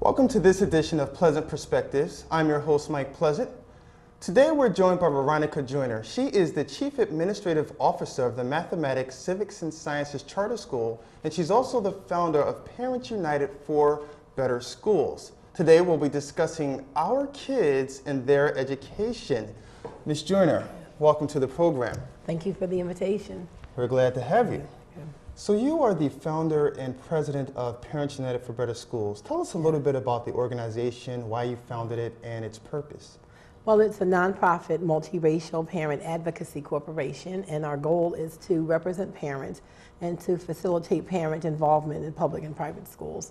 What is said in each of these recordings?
Welcome to this edition of Pleasant Perspectives. I'm your host, Mike Pleasant. Today we're joined by Veronica Joyner. She is the Chief Administrative Officer of the Mathematics, Civics, and Sciences Charter School, and she's also the founder of Parents United for Better Schools. Today we'll be discussing our kids and their education. Ms. Joyner, welcome to the program. Thank you for the invitation. We're glad to have you. So you are the founder and president of Parents United for Better Schools. Tell us a little bit about the organization, why you founded it, and its purpose. Well, it's a nonprofit multiracial parent advocacy corporation, and our goal is to represent parents and to facilitate parent involvement in public and private schools.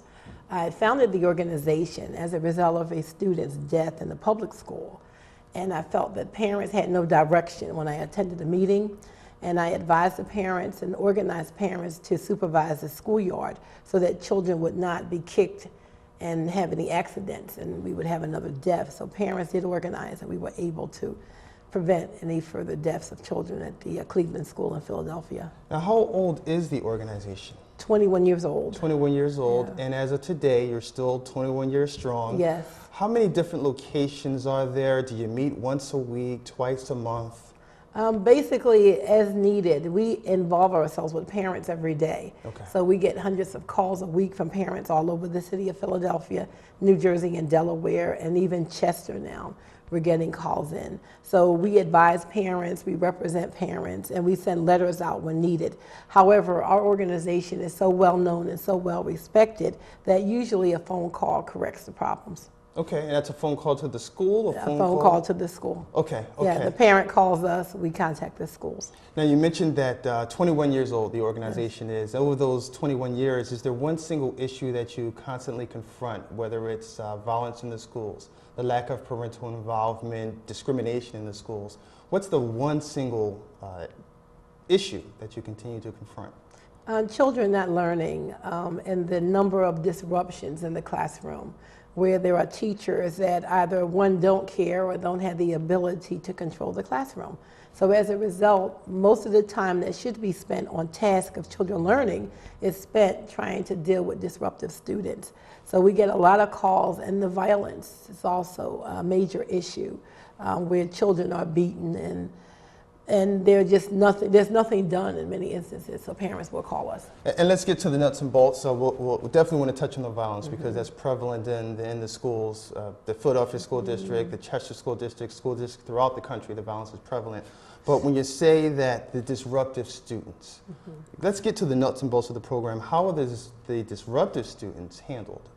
I founded the organization as a result of a student's death in the public school, and I felt that parents had no direction when I attended a meeting. And I advised the parents and organized parents to supervise the schoolyard so that children would not be kicked and have any accidents and we would have another death. So parents did organize and we were able to prevent any further deaths of children at the Cleveland School in Philadelphia. Now, how old is the organization? 21 years old. 21 years old, Yeah. and as of today, you're still 21 years strong. Yes. How many different locations are there? Do you meet once a week, twice a month? Basically, as needed. We involve ourselves with parents every day. Okay. So we get hundreds of calls a week from parents all over the city of Philadelphia, New Jersey, and Delaware, and even Chester now. We're getting calls in. So we advise parents, we represent parents, and we send letters out when needed. However, our organization is so well known and so well respected that usually a phone call corrects the problems. Okay, and that's a phone call to the school? A phone call to the school. Okay, okay. Yeah, the parent calls us, we contact the schools. Now, you mentioned that 21 years old the organization is. Over those 21 years, is there one single issue that you constantly confront, whether it's violence in the schools, the lack of parental involvement, discrimination in the schools? What's the one single issue that you continue to confront? Children not learning and the number of disruptions in the classroom where there are teachers that either one don't care or don't have the ability to control the classroom. So as a result, most of the time that should be spent on task of children learning is spent trying to deal with disruptive students. So we get a lot of calls, and the violence is also a major issue where children are beaten and there's nothing done in many instances, so parents will call us. And let's get to the nuts and bolts. So we'll definitely want to touch on the violence because that's prevalent in the schools, the Philadelphia School District, the Chester School District throughout the country, the violence is prevalent. But when you say that the disruptive students, let's get to the nuts and bolts of the program. How are the disruptive students handled?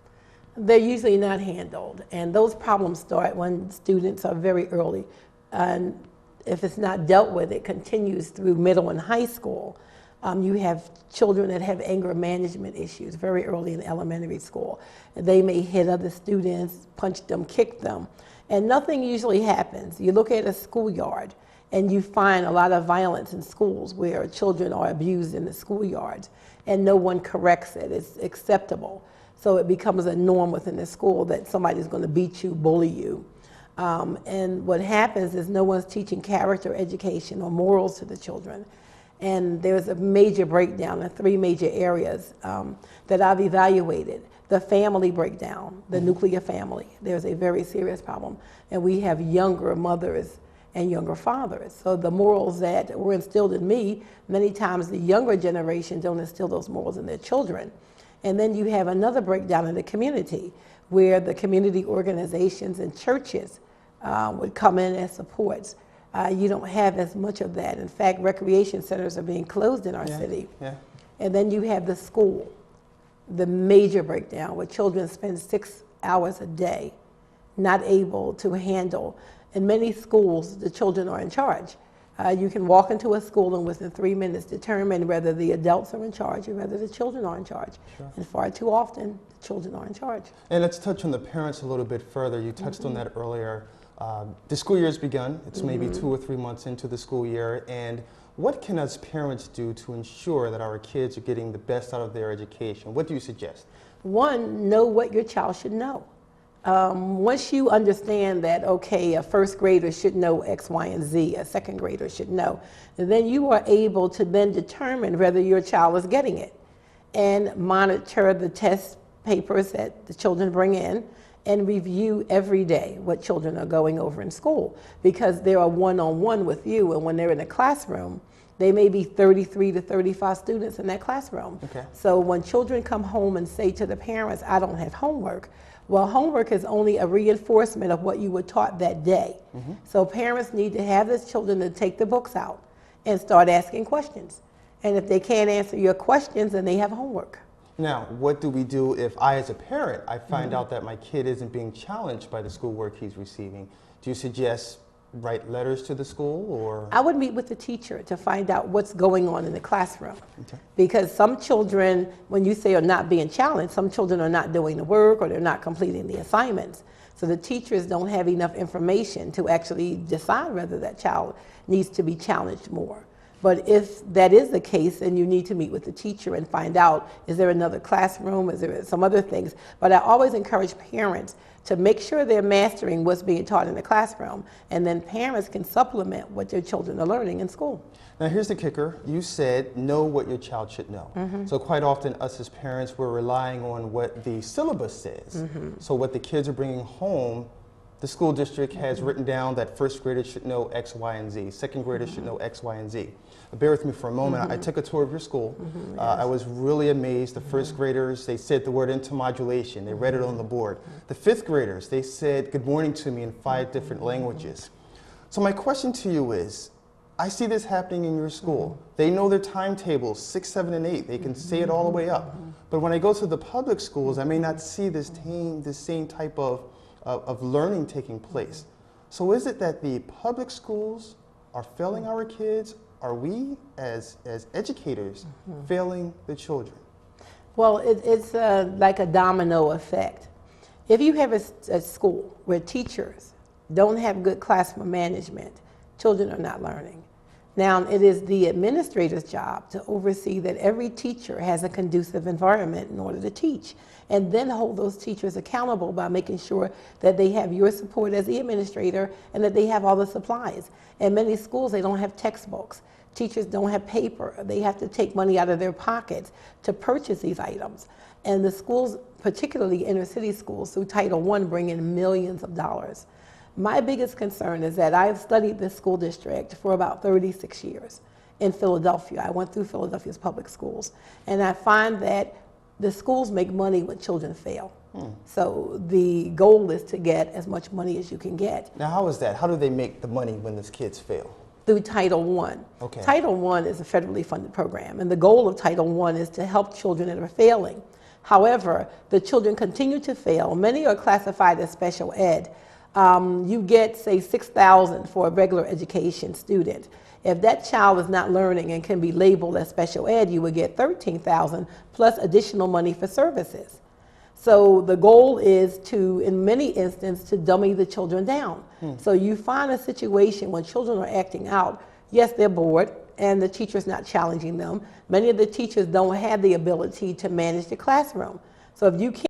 They're usually not handled, and those problems start when students are very early. And if it's not dealt with, it continues through middle and high school. You have children that have anger management issues very early in elementary school. They may hit other students, punch them, kick them, and nothing usually happens. You look at a schoolyard and you find a lot of violence in schools where children are abused in the schoolyards and no one corrects it. It's acceptable. So it becomes a norm within the school that somebody's going to beat you, bully you. And what happens is no one's teaching character education or morals to the children. And there's a major breakdown in three major areas that I've evaluated. The family breakdown, the nuclear family. There's a very serious problem. And we have younger mothers and younger fathers. So the morals that were instilled in me, many times the younger generation don't instill those morals in their children. And then you have another breakdown in the community where the community organizations and churches would come in as supports. You don't have as much of that. In fact, recreation centers are being closed in our city. Yeah. And then you have the school, the major breakdown where children spend 6 hours a day not able to handle. In many schools, the children are in charge. You can walk into a school and within 3 minutes determine whether the adults are in charge or whether the children are in charge. Sure. And far too often, the children are in charge. And let's touch on the parents a little bit further. You touched on that earlier. The school year has begun. It's maybe 2 or 3 months into the school year. And what can us parents do to ensure that our kids are getting the best out of their education? What do you suggest? One, know what your child should know. Once you understand that, okay, a first grader should know X, Y, and Z, a second grader should know, and then you are able to then determine whether your child is getting it and monitor the test papers that the children bring in and review every day what children are going over in school, because they are one-on-one with you, and when they're in a classroom, they may be 33 to 35 students in that classroom. Okay. So when children come home and say to the parents, I don't have homework, well, homework is only a reinforcement of what you were taught that day. So parents need to have these children to take the books out and start asking questions. And if they can't answer your questions, then they have homework. Now, what do we do if I, as a parent, I find out that my kid isn't being challenged by the schoolwork he's receiving? Do you suggest write letters to the school, or? I would meet with the teacher to find out what's going on in the classroom. Okay. Because some children, when you say are not being challenged, some children are not doing the work or they're not completing the assignments. So the teachers don't have enough information to actually decide whether that child needs to be challenged more. But if that is the case, then you need to meet with the teacher and find out, is there another classroom, is there some other things? But I always encourage parents to make sure they're mastering what's being taught in the classroom, and then parents can supplement what their children are learning in school. Now here's the kicker. You said know what your child should know. So quite often us as parents, we're relying on what the syllabus says. So what the kids are bringing home, the school district has written down that first graders should know X, Y, and Z. Second graders should know X, Y, and Z. Bear with me for a moment. I took a tour of your school. I was really amazed. The first graders, they said the word intermodulation. They read it on the board. The fifth graders, they said good morning to me in 5 different languages. So my question to you is, I see this happening in your school. They know their timetables, 6, 7, and 8. They can say it all the way up. But when I go to the public schools, I may not see this same type of learning taking place. So is it that the public schools are failing our kids? Are we, as educators, failing the children? Well, it's like a domino effect. If you have a school where teachers don't have good classroom management, children are not learning. Now, it is the administrator's job to oversee that every teacher has a conducive environment in order to teach, and then hold those teachers accountable by making sure that they have your support as the administrator and that they have all the supplies. In many schools, they don't have textbooks. Teachers don't have paper. They have to take money out of their pockets to purchase these items. And the schools, particularly inner city schools, through Title I, bring in millions of dollars. My biggest concern is that I've studied this school district for about 36 years in Philadelphia. I went through Philadelphia's public schools, and I find that the schools make money when children fail. So the goal is to get as much money as you can get. Now, how is that? How do they make the money when these kids fail? Through Title I. Okay. Title I is a federally funded program, and the goal of Title I is to help children that are failing. However, the children continue to fail. Many are classified as special ed. You get, say, $6,000 for a regular education student. If that child is not learning and can be labeled as special ed, you would get $13,000 plus additional money for services. So the goal is to, in many instances, to dummy the children down. So you find a situation when children are acting out, yes, they're bored, and the teacher's not challenging them. Many of the teachers don't have the ability to manage the classroom. So if you can't